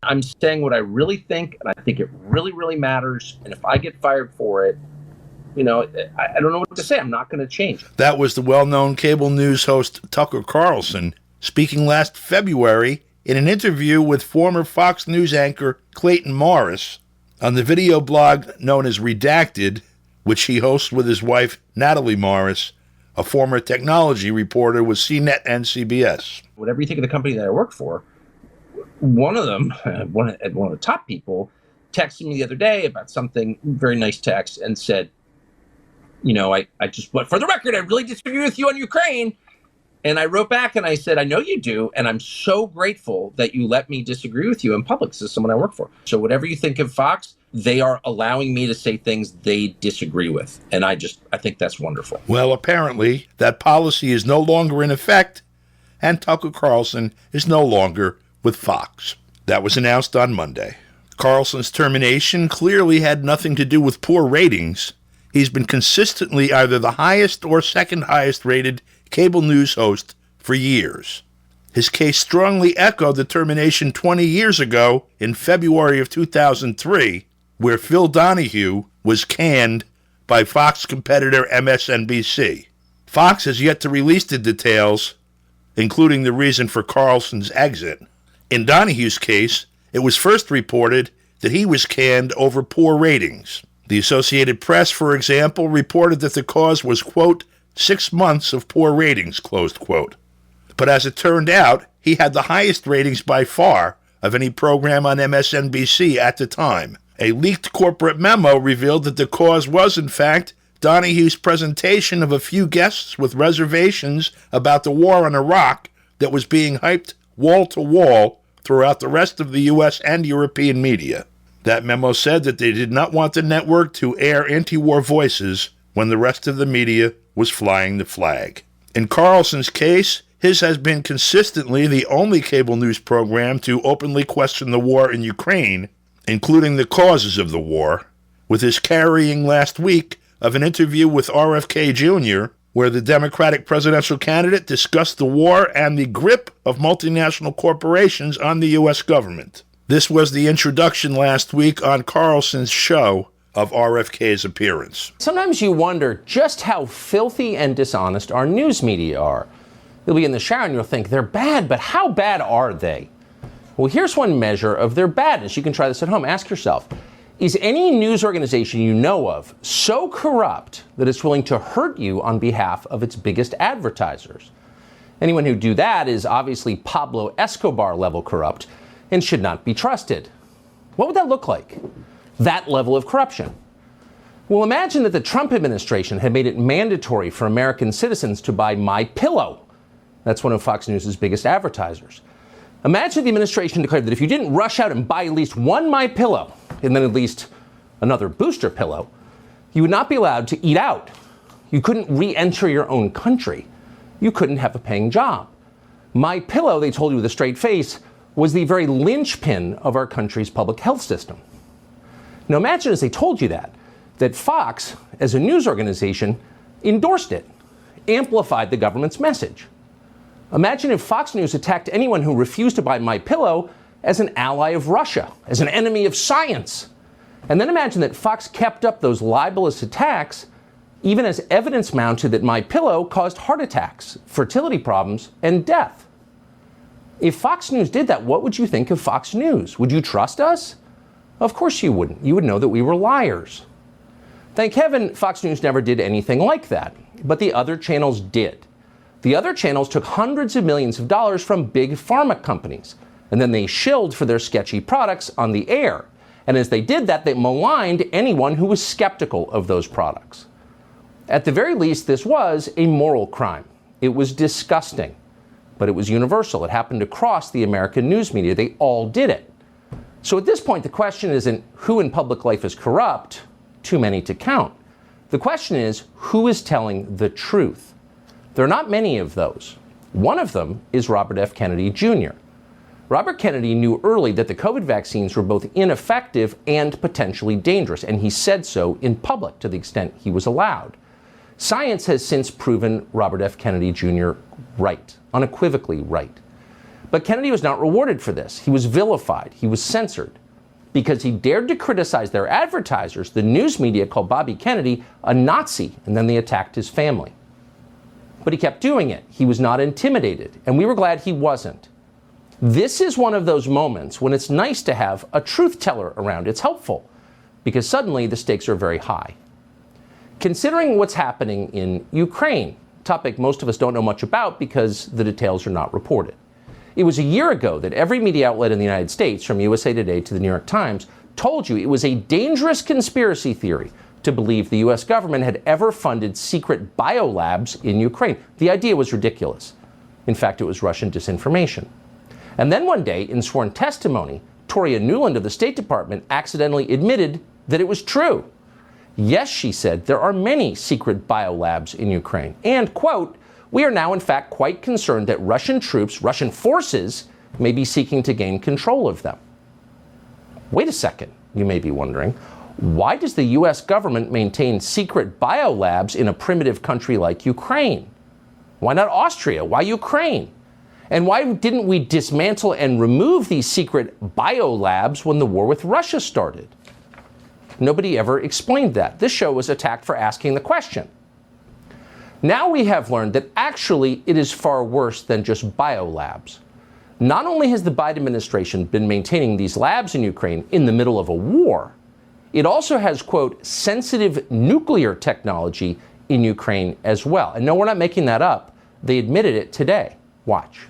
I'm saying what I really think, and I think it really, really matters. And if I get fired for it, I don't know what to say. I'm not going to change. That was the well-known cable news host Tucker Carlson speaking last February in an interview with former Fox News anchor Clayton Morris on the video blog known as Redacted, which he hosts with his wife Natalie Morris, a former technology reporter with CNET and CBS. Whatever you think of the company that I work for, one of them, one of the top people, texted me the other day about something, very nice text, and said, I just, but for the record, I really disagree with you on Ukraine. And I wrote back and I said, I know you do. And I'm so grateful that you let me disagree with you in public. This is someone I work for. So whatever you think of Fox, they are allowing me to say things they disagree with. And I think that's wonderful. Well, apparently that policy is no longer in effect, and Tucker Carlson is no longer with Fox. That was announced on Monday. Carlson's termination clearly had nothing to do with poor ratings. He's been consistently either the highest or second highest rated cable news host for years. His case strongly echoed the termination 20 years ago in February of 2003, where Phil Donahue was canned by Fox competitor MSNBC. Fox has yet to release the details, including the reason for Carlson's exit. In Donahue's case, it was first reported that he was canned over poor ratings. The Associated Press, for example, reported that the cause was, quote, 6 months of poor ratings, closed quote. But as it turned out, he had the highest ratings by far of any program on MSNBC at the time. A leaked corporate memo revealed that the cause was, in fact, Donahue's presentation of a few guests with reservations about the war in Iraq that was being hyped wall to wall throughout the rest of the U.S. and European media. That memo said that they did not want the network to air anti-war voices when the rest of the media was flying the flag. In Carlson's case, his has been consistently the only cable news program to openly question the war in Ukraine, including the causes of the war, with his carrying last week of an interview with RFK Jr., where the Democratic presidential candidate discussed the war and the grip of multinational corporations on the U.S. government. This was the introduction last week on Carlson's show of RFK's appearance. Sometimes you wonder just how filthy and dishonest our news media are. You'll be in the shower and you'll think they're bad, but how bad are they? Well, here's one measure of their badness. You can try this at home. Ask yourself, is any news organization you know of so corrupt that it's willing to hurt you on behalf of its biggest advertisers? Anyone who do that is obviously Pablo Escobar level corrupt and should not be trusted. What would that look like? That level of corruption. Well, imagine that the Trump administration had made it mandatory for American citizens to buy MyPillow. That's one of Fox News' biggest advertisers. Imagine the administration declared that if you didn't rush out and buy at least one MyPillow and then at least another booster pillow, you would not be allowed to eat out. You couldn't re-enter your own country. You couldn't have a paying job. MyPillow, they told you with a straight face, was the very linchpin of our country's public health system. Now imagine as they told you that Fox, as a news organization, endorsed it, amplified the government's message. Imagine if Fox News attacked anyone who refused to buy MyPillow as an ally of Russia, as an enemy of science. And then imagine that Fox kept up those libelous attacks even as evidence mounted that MyPillow caused heart attacks, fertility problems, and death. If Fox News did that, what would you think of Fox News? Would you trust us? Of course you wouldn't. You would know that we were liars. Thank heaven Fox News never did anything like that, but the other channels did. The other channels took hundreds of millions of dollars from big pharma companies, and then they shilled for their sketchy products on the air. And as they did that, they maligned anyone who was skeptical of those products. At the very least, this was a moral crime. It was disgusting, but it was universal. It happened across the American news media. They all did it. So at this point, the question isn't who in public life is corrupt, too many to count. The question is, who is telling the truth? There are not many of those. One of them is Robert F. Kennedy Jr. Robert Kennedy knew early that the COVID vaccines were both ineffective and potentially dangerous, and he said so in public to the extent he was allowed. Science has since proven Robert F. Kennedy Jr. right, unequivocally right. But Kennedy was not rewarded for this. He was vilified. He was censored because he dared to criticize their advertisers. The news media called Bobby Kennedy a Nazi, and then they attacked his family. But he kept doing it. He was not intimidated, and we were glad he wasn't. This is one of those moments when it's nice to have a truth teller around. It's helpful because suddenly the stakes are very high. Considering what's happening in Ukraine, a topic most of us don't know much about because the details are not reported. It was a year ago that every media outlet in the United States, from USA Today to the New York Times, told you it was a dangerous conspiracy theory to believe the U.S. government had ever funded secret biolabs in Ukraine. The idea was ridiculous. In fact, it was Russian disinformation. And then one day, in sworn testimony, Toria Nuland of the State Department accidentally admitted that it was true. Yes, she said, there are many secret biolabs in Ukraine. And, quote, we are now in fact quite concerned that Russian troops, Russian forces, may be seeking to gain control of them. Wait a second, you may be wondering. Why does the U.S. government maintain secret biolabs in a primitive country like Ukraine? Why not Austria? Why Ukraine? And why didn't we dismantle and remove these secret biolabs when the war with Russia started? Nobody ever explained that. This show was attacked for asking the question. Now we have learned that actually it is far worse than just biolabs. Not only has the Biden administration been maintaining these labs in Ukraine in the middle of a war, it also has, quote, sensitive nuclear technology in Ukraine as well. And no, we're not making that up. They admitted it today. Watch.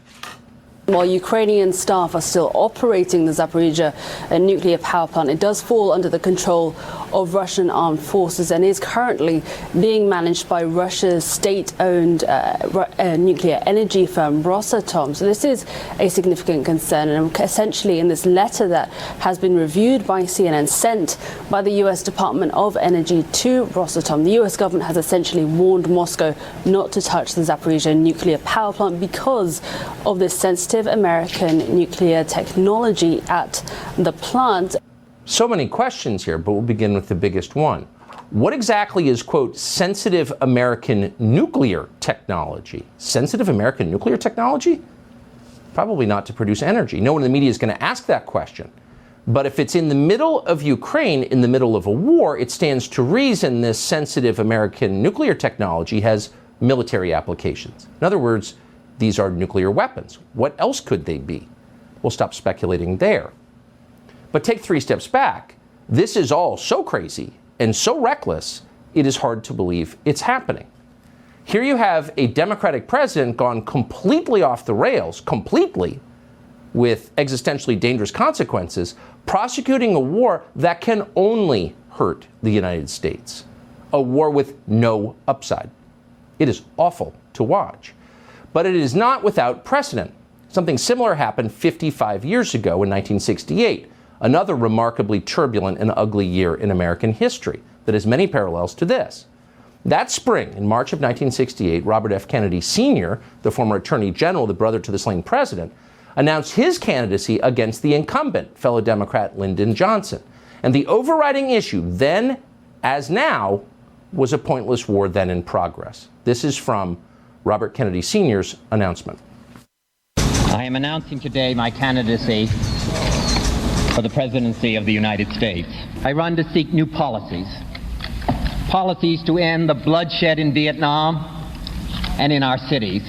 While Ukrainian staff are still operating the Zaporizhzhia nuclear power plant, it does fall under the control of Russian armed forces and is currently being managed by Russia's state-owned nuclear energy firm Rosatom. So this is a significant concern. And essentially in this letter that has been reviewed by CNN, sent by the U.S. Department of Energy to Rosatom, the U.S. government has essentially warned Moscow not to touch the Zaporizhzhia nuclear power plant because of this sensitive American nuclear technology at the plant. So many questions here, but we'll begin with the biggest one. What exactly is, quote, sensitive American nuclear technology? Sensitive American nuclear technology? Probably not to produce energy. No one in the media is going to ask that question. But if it's in the middle of Ukraine, in the middle of a war, it stands to reason this sensitive American nuclear technology has military applications. In other words, these are nuclear weapons. What else could they be? We'll stop speculating there. But take 3 steps back. This is all so crazy and so reckless, it is hard to believe it's happening. Here you have a Democratic president gone completely off the rails, completely, with existentially dangerous consequences, prosecuting a war that can only hurt the United States. A war with no upside. It is awful to watch. But it is not without precedent. Something similar happened 55 years ago in 1968, another remarkably turbulent and ugly year in American history that has many parallels to this. That spring, in March of 1968, Robert F. Kennedy Sr., the former Attorney General, the brother to the slain president, announced his candidacy against the incumbent, fellow Democrat Lyndon Johnson. And the overriding issue, then as now, was a pointless war then in progress. This is from Robert Kennedy Sr.'s announcement. I am announcing today my candidacy for the presidency of the United States. I run to seek new policies to end the bloodshed in Vietnam and in our cities,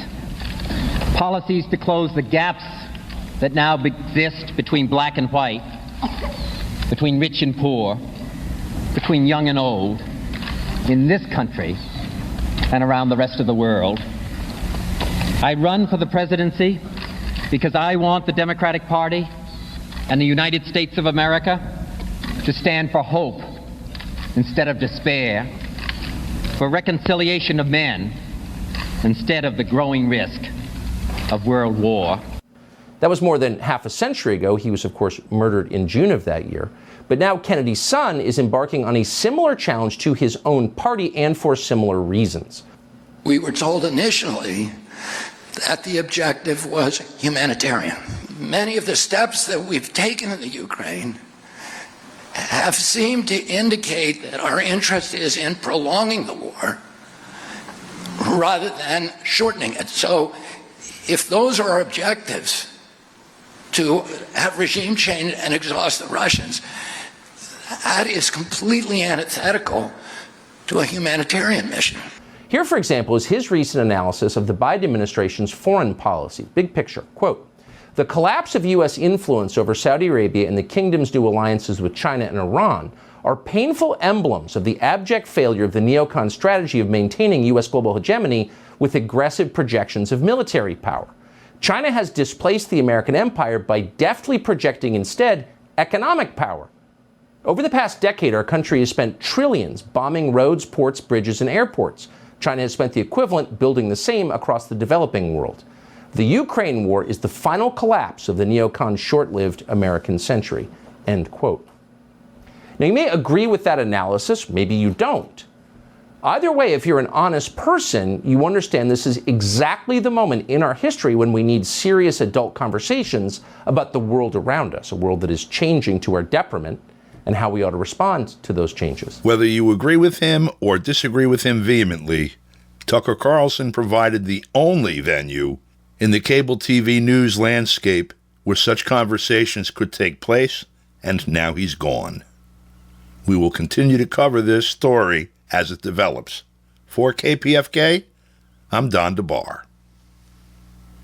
policies to close the gaps that now exist between black and white, between rich and poor, between young and old, in this country and around the rest of the world. I run for the presidency because I want the Democratic Party and the United States of America to stand for hope instead of despair, for reconciliation of men instead of the growing risk of world war. That was more than half a century ago. He was, of course, murdered in June of that year. But now Kennedy's son is embarking on a similar challenge to his own party and for similar reasons. We were told initially that the objective was humanitarian. Many of the steps that we've taken in the Ukraine have seemed to indicate that our interest is in prolonging the war rather than shortening it. So if those are our objectives, to have regime change and exhaust the Russians. That is completely antithetical to a humanitarian mission. Here, for example, is his recent analysis of the Biden administration's foreign policy. Big picture. Quote, "The collapse of U.S. influence over Saudi Arabia and the kingdom's new alliances with China and Iran are painful emblems of the abject failure of the neocon strategy of maintaining U.S. global hegemony with aggressive projections of military power. China has displaced the American empire by deftly projecting instead economic power. Over the past decade, our country has spent trillions bombing roads, ports, bridges, and airports. China has spent the equivalent building the same across the developing world. The Ukraine war is the final collapse of the neocon short-lived American century." End quote. Now, you may agree with that analysis, maybe you don't. Either way, if you're an honest person, you understand this is exactly the moment in our history when we need serious adult conversations about the world around us, a world that is changing to our detriment, and how we ought to respond to those changes. Whether you agree with him or disagree with him vehemently, Tucker Carlson provided the only venue in the cable TV news landscape where such conversations could take place, and now he's gone. We will continue to cover this story as it develops. For KPFK, I'm Don DeBar.